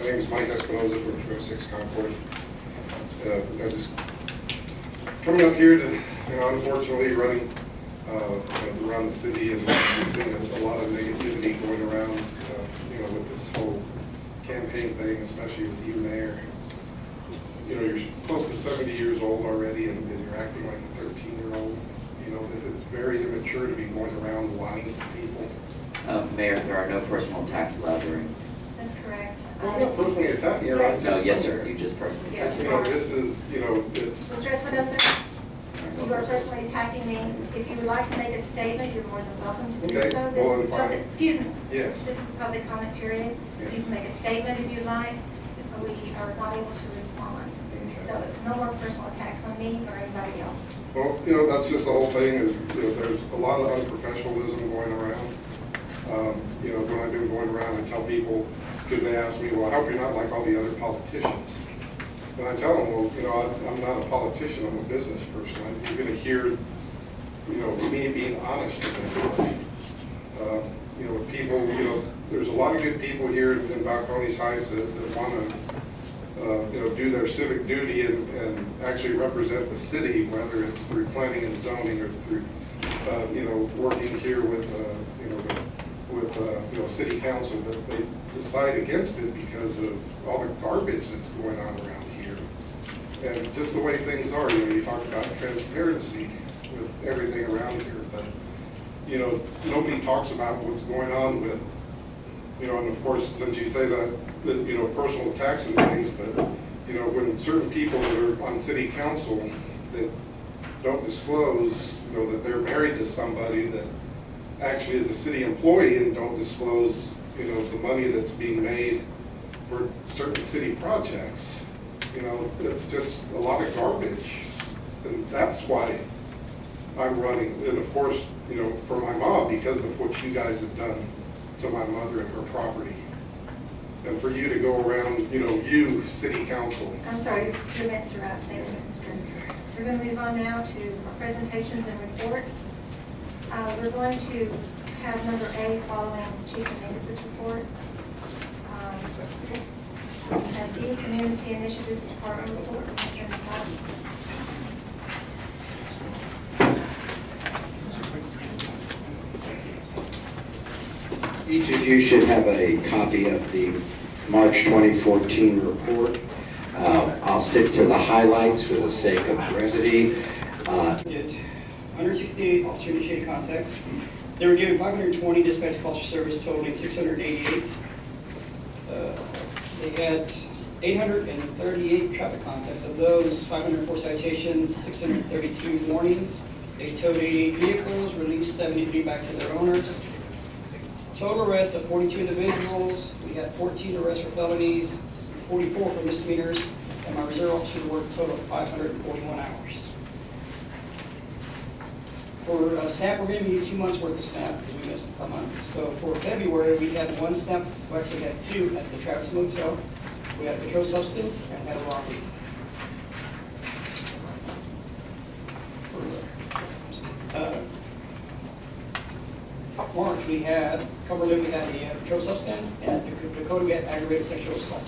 name's Mike Espinoza from 206 Concord. I just coming up here to, unfortunately running around the city and seeing a lot of negativity going around, with this whole campaign thing, especially with you, Mayor. You're close to 70 years old already, and you're acting like a 13-year-old. That it's very immature to be going around lying to people. Mayor, there are no personal attacks allowed during. That's correct. Well, I'm not personally attacking you. Yes. No, yes, sir. You just personally Yes, attacked me. This is, it's. Mr. Espinoza, you are personally attacking me. If you would like to make a statement, you're more than welcome to do Okay, so. well, This is fine. public, excuse me. Yes. This is a public comment period. Yes. You can make a statement if you'd like, but we are not able to respond. So no more personal attacks on me or anybody else. Well, that's just the whole thing is, there's a lot of unprofessionalism going around. When I've been going around, I tell people, because they ask me, well, I hope you're not like all the other politicians. And I tell them, well, I'm not a politician, I'm a business person. You're going to hear, me being honest with everybody. People, there's a lot of good people here in Balcones Heights that want to do their civic duty and actually represent the city, whether it's through planning and zoning or through, working here with city council, but they decide against it because of all the garbage that's going on around here. And just the way things are, you talk about transparency with everything around here, but, nobody talks about what's going on with, and of course, since you say that, personal attacks and things, but, when certain people that are on city council that don't disclose, that they're married to somebody that actually is a city employee and don't disclose, the money that's being made for certain city projects, it's just a lot of garbage. And that's why I'm running. And of course, for my mom, because of what you guys have done to my mother and her property. And for you to go around, you, city council. I'm sorry, you're meant to wrap. Thank you, Mr. Espinoza. We're going to move on now to our presentations and reports. We're going to have number A following Chief Dominguez's report. And B, Community Initiatives Department report. Mr. Masadi. Each of you should have a copy of the March 2014 report. I'll stick to the highlights for the sake of brevity. 168 officer-initiated contacts. They were given 520 dispatch calls for service, totaling 688. They had 838 traffic contacts. Of those, 504 citations, 632 warnings. They towed 88 vehicles, released 73 back to their owners. Total arrest of 42 individuals. We had 14 arrests for felonies, 44 for misdemeanors, and my reserve officers worked a total of 541 hours. For SNAP, we're going to need 2 months worth of SNAP because we missed a month. So for February, we had 1 SNAP, we actually had 2 at the Travis Motel. We had a controlled substance and had a robbery. March, we had, Cumberland, we had a controlled substance, and at Dakota, we had aggravated sexual assault.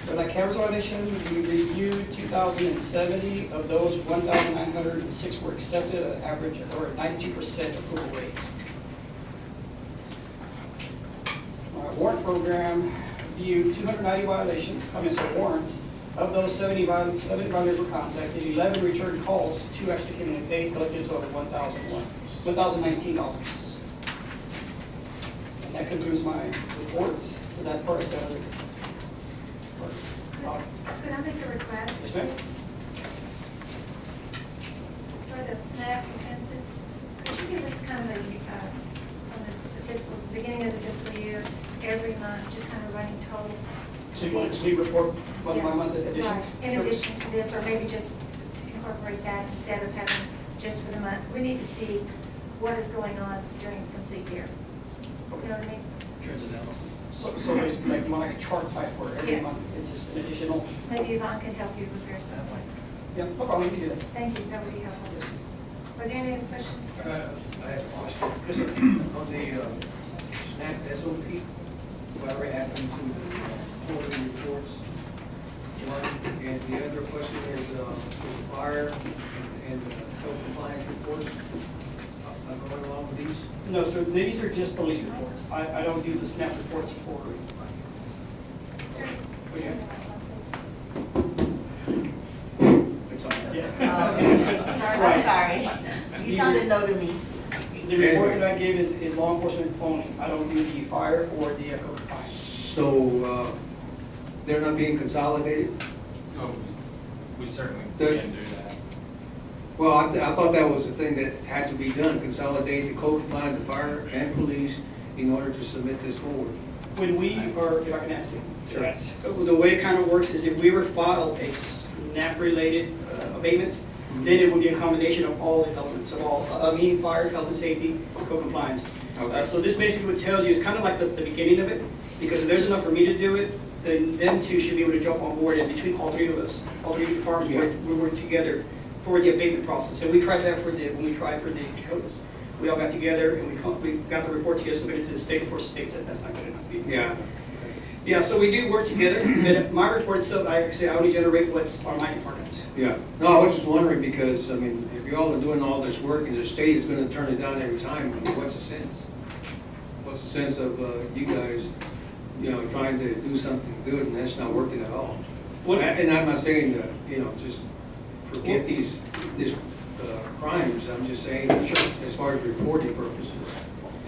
For that cameras audition, we reviewed 2,070. Of those, 1,906 were accepted at an average or 92% approval rate. Our warrant program viewed 290 violations, warrants. Of those, 70 violators were contacted, 11 returned calls, 2 actually came in and paid, collected a total of $1,019. And that concludes my report for that part. Could I make a request? Yes, ma'am. For the SNAP offenses, could you give us kind of from the beginning of the fiscal year, every month, just kind of running total? So you want to see report month by month additions? Right. In Sure. addition to this, or maybe just incorporate that instead of having just for the months. We need to see what is going on during the complete year. You know what I mean? So basically like more like a chart type where every Yes. month it's just an additional. Maybe Yvonne can help you prepare something. Yeah, no problem, we can do that. Thank you, that would be helpful. Are there any other questions? I have a question. Yes, sir. on the SNAP SOP, whatever happened to the quarterly reports? One, and the other question is, for the fire and code compliance reports, going along with these? No, sir, these are just police reports. I don't do the SNAP reports for. It's on there. Yeah. I'm sorry. You sounded no to me. The report that I give is law enforcement only. I don't do the fire or the code compliance. So, they're not being consolidated? Oh, we certainly The- can do that. Well, I thought that was the thing that had to be done, consolidate the code compliance, the fire and police in order to submit this forward. When we are, if I can answer that, the way it kind of works is if we were to file a SNAP-related abatements, then it would be a combination of all the elements of all, fire, health and safety, code compliance. Okay. So this basically what tells you is kind of like the beginning of it, because if there's enough for me to do it, then them two should be able to jump on board, and between all three of us, all three departments, Yeah. we work together for the abatement process. And we tried that when we tried for the Dakotas. We all got together and we got the report together, submitted to the state, before the state said that's not good enough. Yeah. Yeah, so we do work together, but my report itself, like I say, I only generate what's on my department. Yeah, no, I was just wondering because, I mean, if you all are doing all this work and the state is gonna turn it down every time, I mean, what's the sense? What's the sense of, you guys, trying to do something good and that's not working at all? What- And I'm not saying that, just forget these crimes, I'm just saying, as far as reporting purposes.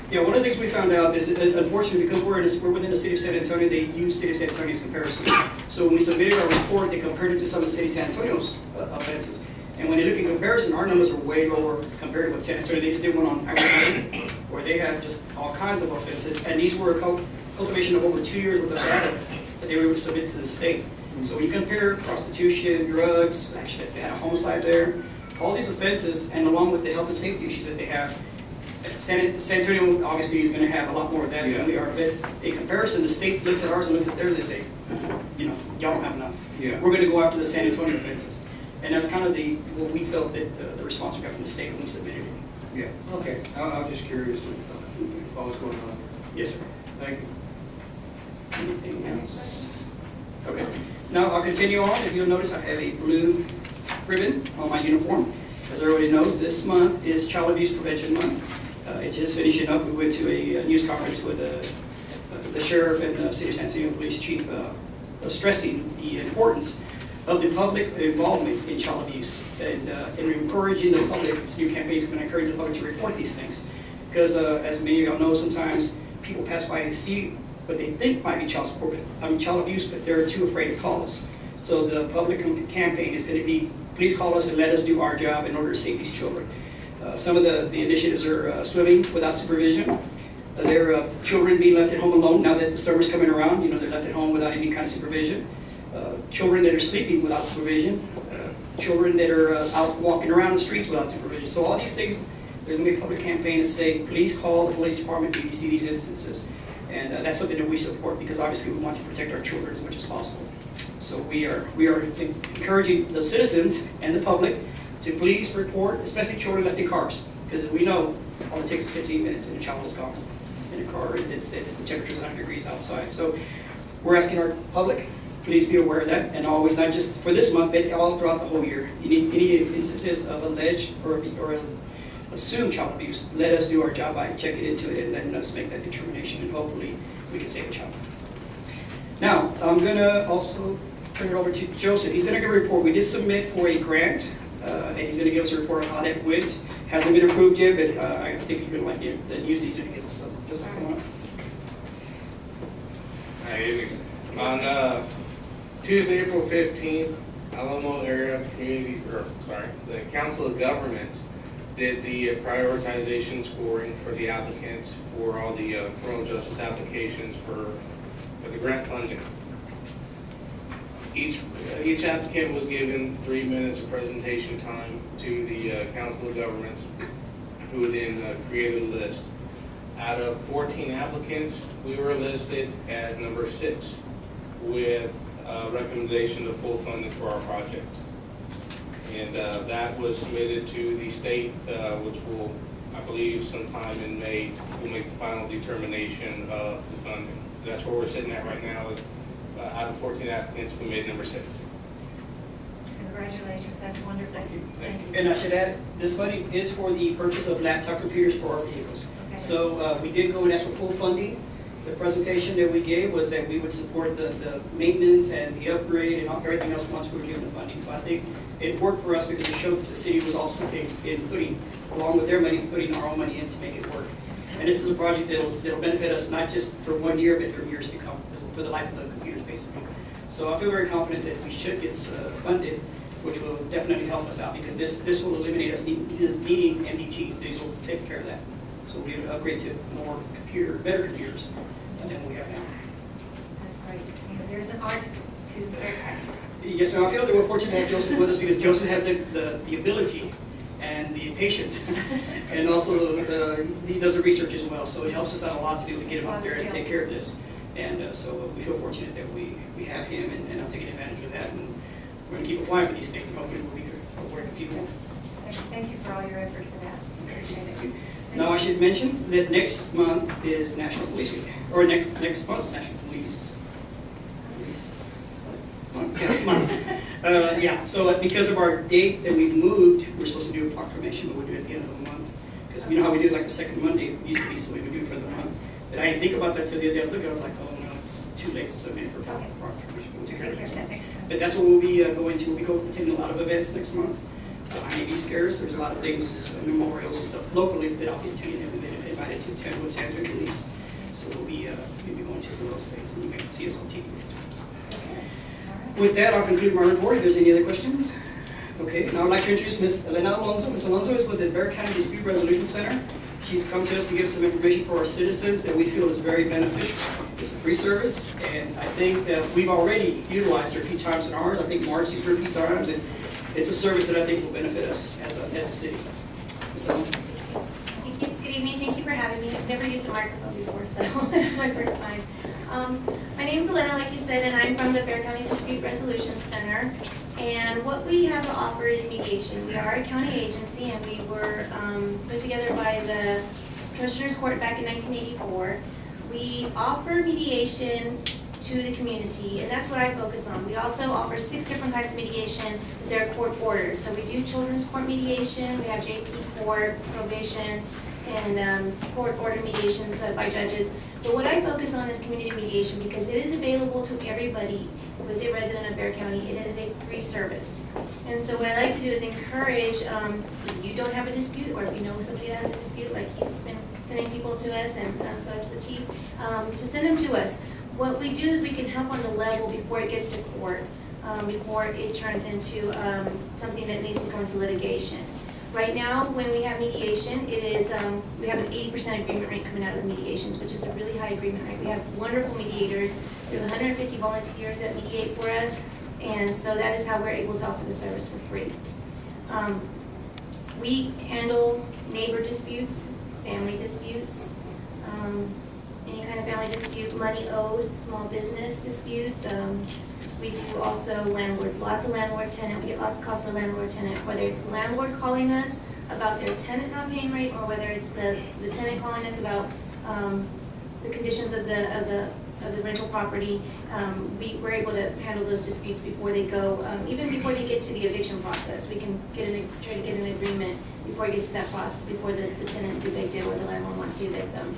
Yeah, one of the things we found out is, that, unfortunately, because we're within the city of San Antonio, they use city of San Antonio's comparison. So when we submitted our report, they compared it to some of the city of San Antonio's offenses. And when they look in comparison, our numbers are way lower compared to what San Antonio, they just did one on aggravated, where they had just all kinds of offenses. And these were a cultivation of over 2 years worth of data that they were able to submit to the state. So when you compare prostitution, drugs, actually they had a homicide there, all these offenses, and along with the health and safety issues that they have, San Antonio obviously is gonna have a lot more of that than we are, but in comparison, the state looks at ours and looks at theirs and they say, y'all don't have enough. Yeah. We're gonna go after the San Antonio offenses. And that's kind of what we felt that the response we got from the state when we submitted it. Yeah, okay, I was just curious what was going on here. Yes, sir. Thank you. Anything else? Okay. Now, I'll continue on. If you'll notice, I have a blue ribbon on my uniform. As everybody knows, this month is Child Abuse Prevention Month. It's just finishing up. We went to a news conference with the sheriff and the City of San Antonio Police Chief stressing the importance of the public involvement in child abuse and encouraging the public. This new campaign is going to encourage the public to report these things. Because as many of y'all know, sometimes people pass by and see what they think might be child abuse, but they're too afraid to call us. So the public campaign is going to be, please call us and let us do our job in order to save these children. Some of the initiatives are swimming without supervision. There are children being left at home alone now that the summer's coming around. They're left at home without any kind of supervision. Children that are sleeping without supervision. Children that are out walking around the streets without supervision. So all these things, there's going to be a public campaign to say, please call the police department if you see these instances. And that's something that we support because obviously we want to protect our children as much as possible. So we are encouraging the citizens and the public to please report, especially children left in cars. Because we know all it takes is 15 minutes and a child is gone in a car, and the temperature's 100 degrees outside. So we're asking our public, please be aware of that, and always, not just for this month, but all throughout the whole year. Any instances of alleged or assumed child abuse, let us do our job by checking into it and letting us make that determination, and hopefully we can save a child. Now, I'm gonna also turn it over to Joseph. He's gonna give a report. We did submit for a grant, and he's gonna give us a report on how that went. Hasn't been approved yet, but I think he's gonna like it, that use these to give us some. Joseph, come on up. Hi, evening. On Tuesday, April 15th, Alamo Area the Council of Governments did the prioritization scoring for the applicants for all the criminal justice applications for the grant funding. Each applicant was given 3 minutes of presentation time to the Council of Governments, who then created a list. Out of 14 applicants, we were listed as number 6 with recommendation of full funding for our project. And that was submitted to the state, which will, I believe, sometime in May, will make the final determination of the funding. That's where we're sitting at right now, is out of 14 applicants, we made number 6. Congratulations, that's wonderful. Thank you. And I should add, this funding is for the purchase of laptop computers for our vehicles. Okay. So we did go and ask for full funding. The presentation that we gave was that we would support the maintenance and the upgrade and everything else once we were given the funding. So I think it worked for us because it showed that the city was also in putting, along with their money, putting our own money in to make it work. And this is a project that'll benefit us not just for 1 year, but for years to come, for the life of the computers, basically. So I feel very confident that we should get funded, which will definitely help us out, because this will eliminate us needing MDTs. These will take care of that. So we'll be able to upgrade to more better computers than we have now. That's great. You know, there's an art to their Yes, ma'am. I feel that we're fortunate to have Joseph with us, because Joseph has the ability and the patience, and also he does the research as well. So it helps us out a lot to be able to get him out there and take care of this. And so we feel fortunate that we have him, and I'm taking advantage of that. And we're going to keep applying for these things, and hopefully we'll be working a few more. Thank you for all your effort for that. Appreciate it. Now, I should mention that next month is National Police Week, or next month is National Police month. Yeah, so because of our date that we moved, we're supposed to do a proclamation, but we'll do it at the end of the month. Because you know how we do it like the second Monday, it used to be, so we would do it for the month. But I didn't think about that till the other day. I was looking, I was like, oh no, it's too late to submit for proclamation. We'll take care of that next month. But that's what we'll be going to. We'll be attending a lot of events next month. I may be scarce. There's a lot of things, memorials and stuff locally that I'll be attending, and we've been invited to attend with Santa Police. So we'll be going to some of those things, and you can see us on TV a few times. With that, I'll conclude my report. If there's any other questions. Okay, now I'd like to introduce Ms. Elena Alonso. Ms. Alonso is with the Bexar County Dispute Resolution Center. She's come to us to give some information for our citizens that we feel is very beneficial. It's a free service, and I think that we've already utilized her a few times in ours. I think Mark's used her a few times, and it's a service that I think will benefit us as a city. Ms. Alonso. Thank you. Good evening. Thank you for having me. I've never used a microphone before, so it's my first time. My name's Elena, like you said, and I'm from the Bexar County Dispute Resolution Center. And what we have to offer is mediation. We are a county agency, and we were put together by the Commissioners Court back in 1984. We offer mediation to the community, and that's what I focus on. We also offer 6 different kinds of mediation that are court ordered. So we do children's court mediation, we have JP court, probation, and court order mediations by judges. But what I focus on is community mediation, because it is available to everybody who is a resident of Bexar County, and it is a free service. And so what I like to do is encourage, if you don't have a dispute, or if you know somebody that has a dispute, like he's been sending people to us, and so is the chief, to send them to us. What we do is we can help on the level before it gets to court, before it turns into something that needs to go into litigation. Right now, when we have mediation, it is, we have an 80% agreement rate coming out of the mediations, which is a really high agreement rate. We have wonderful mediators. We have 150 volunteers that mediate for us, and so that is how we're able to offer the service for free. We handle neighbor disputes, family disputes, any kind of family dispute, money owed, small business disputes. We do also landlord, lots of landlord-tenant. We get lots of calls for landlord-tenant, whether it's the landlord calling us about their tenant not paying rent, or whether it's the tenant calling us about the conditions of the rental property. We're able to handle those disputes before they go, even before they get to the eviction process. We can try to get an agreement before it gets to that process, before the tenant is evicted or the landlord wants to evict them.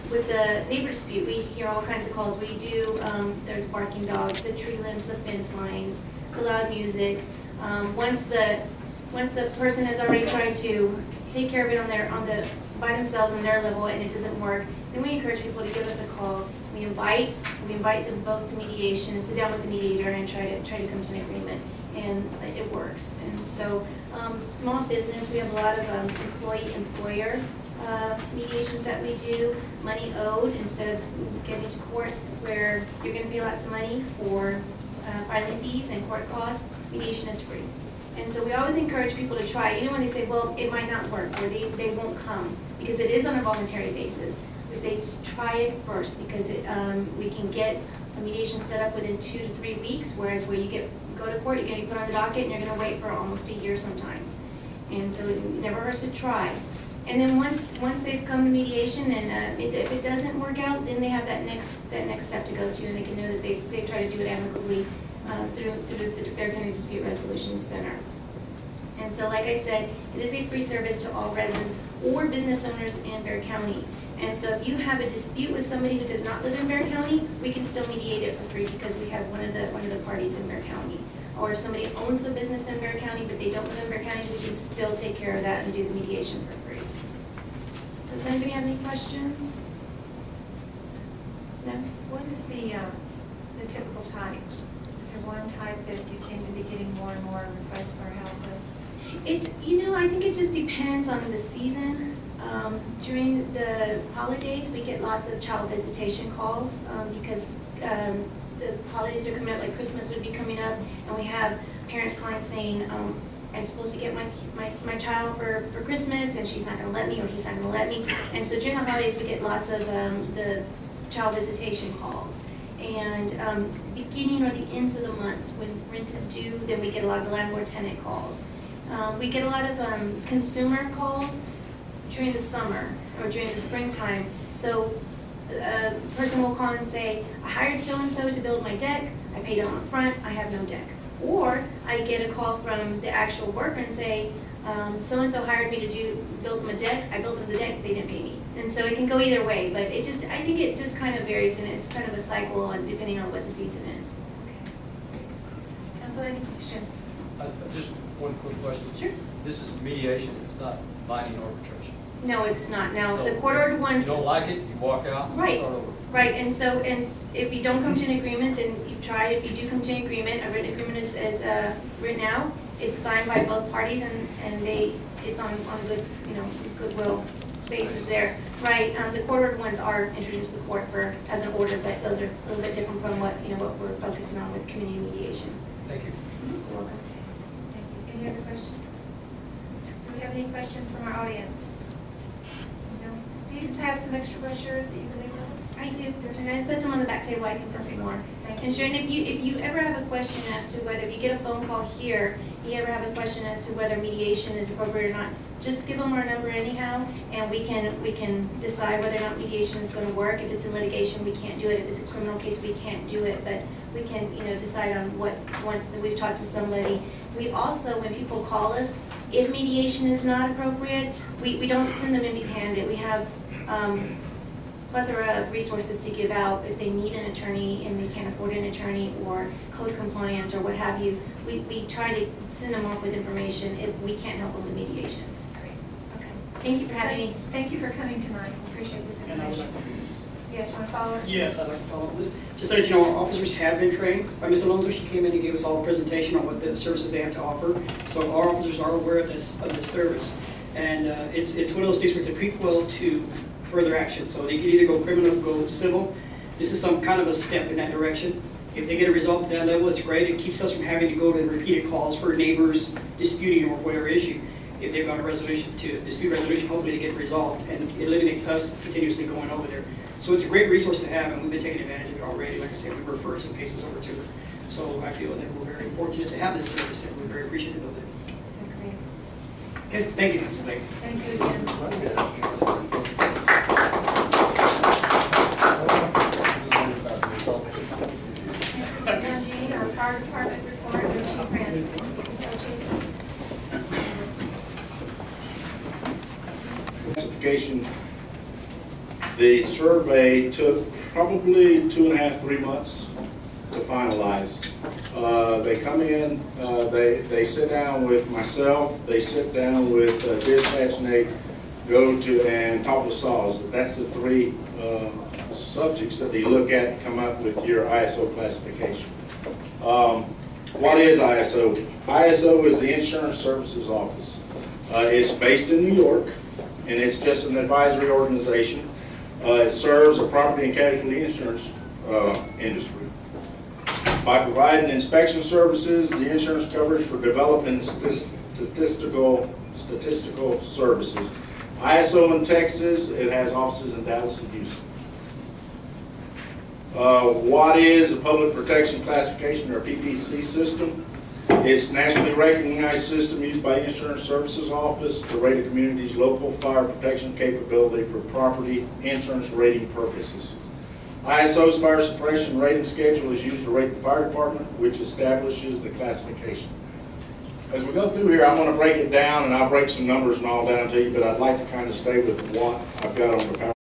With the neighbor dispute, we hear all kinds of calls. We do, there's barking dogs, the tree limbs, the fence lines, the loud music. Once the person has already tried to take care of it by themselves on their level, and it doesn't work, then we encourage people to give us a call. We invite them both to mediation, and sit down with the mediator and try to come to an agreement, and it works. And so, small business, we have a lot of employee-employer mediations that we do. Money owed, instead of getting to court where you're going to pay lots of money for filing fees and court costs, mediation is free. And so we always encourage people to try, even when they say, well, it might not work, or they won't come, because it is on a voluntary basis. We say just try it first, because we can get a mediation set up within 2 to 3 weeks, whereas where you go to court, you're going to be put on the docket, and you're going to wait for almost a year sometimes. And so it never hurts to try. And then once they've come to mediation and if it doesn't work out, then they have that next step to go to, and they can know that they try to do it amicably through the Bear County Dispute Resolution Center. And so, like I said, it is a free service to all residents or business owners in Bear County. And so if you have a dispute with somebody who does not live in Bear County, we can still mediate it for free because we have one of the parties in Bear County. Or if somebody owns the business in Bear County, but they don't live in Bear County, we can still take care of that and do the mediation for free. Does anybody have any questions? No? What is the typical type? Is there one type that you seem to be getting more and more requests for help with? I think it just depends on the season. During the holidays, we get lots of child visitation calls because the holidays are coming up, like Christmas would be coming up, and we have parents calling saying, I'm supposed to get my child for Christmas, and she's not gonna let me, or he's not gonna let me. And so during the holidays, we get lots of the child visitation calls. And beginning or the ends of the months, when rent is due, then we get a lot of the landlord-tenant calls. We get a lot of consumer calls during the summer or during the springtime. So a person will call and say, I hired so-and-so to build my deck, I paid them up front, I have no deck. Or I get a call from the actual worker and say, so-and-so hired me to build them a deck, I built them the deck, they didn't pay me. And so it can go either way, but I think it just kind of varies, and it's kind of a cycle on depending on what the season is. Council, any questions? Just one quick question. Sure. This is mediation, it's not binding arbitration. No, it's not. Now, So the court-ordered ones. You don't like it, you walk out and Right. start over. Right, and if you don't come to an agreement, then you've tried. If you do come to an agreement, a written agreement is written out. It's signed by both parties, and it's on good, goodwill basis there. Right, the court-ordered ones are introduced to the court as an order, but those are a little bit different from what we're focusing on with community mediation. Thank you. You're welcome. Thank you. Any other questions? Do we have any questions from our audience? No? Do you just have some extra brochures that you can leave with us? I do, and I put some on the back table, I can put some more. Thank And you. Sharon, if you ever have a question as to whether, if you get a phone call here, you ever have a question as to whether mediation is appropriate or not, just give them our number anyhow, and we can decide whether or not mediation is gonna work. If it's in litigation, we can't do it. If it's a criminal case, we can't do it, but we can, decide on what, once that we've talked to somebody. We also, when people call us, if mediation is not appropriate, we don't send them empty-handed. We have, plethora of resources to give out if they need an attorney and they can't afford an attorney, or code compliance or what have you. We try to send them off with information if we can't help them with mediation. Great. Okay. Thank you for having me. Thank you for coming tonight. We appreciate this And I would information. like to, Yes, you want to follow up? yes, I'd like to follow up this. Just to let you know, our officers have been trained by Ms. Alonso. She came in and gave us all a presentation on what the services they have to offer. So our officers are aware of this service. And it's one of those things where it's a prequel to further action. So they can either go criminal, go civil. This is some kind of a step in that direction. If they get a result at that level, it's great. It keeps us from having to go to repeated calls for neighbors disputing or whatever issue. If they've got a resolution to dispute resolution, hopefully to get resolved, and it eliminates us continuously going over there. So it's a great resource to have, and we've been taking advantage of it already. Like I said, we've referred some cases over to her. So I feel that we're very fortunate to have this service, and we're very appreciative of it. Great. Okay, thank you, Nancy. Thank you again. Now, Dean, our fire department report, your chief Rance. Classification, the survey took probably 2.5, 3 months to finalize. They come in, they sit down with myself, they sit down with dispatch, and they go to and talk with SAWS. That's the three subjects that they look at and come up with your ISO classification. What is ISO? ISO is the Insurance Services Office. It's based in New York, and it's just an advisory organization. It serves the property and casualty insurance industry by providing inspection services, the insurance coverage for developing statistical services. ISO in Texas, it has offices in Dallas and Houston. What is a public protection classification, or PPC system? It's nationally recognized system used by Insurance Services Office to rate a community's local fire protection capability for property insurance rating purposes. ISO's fire suppression rating schedule is used to rate the fire department, which establishes the classification. As we go through here, I'm going to break it down, and I'll break some numbers and all down to you, but I'd like to kind of stay with what I've got on the PowerPoint.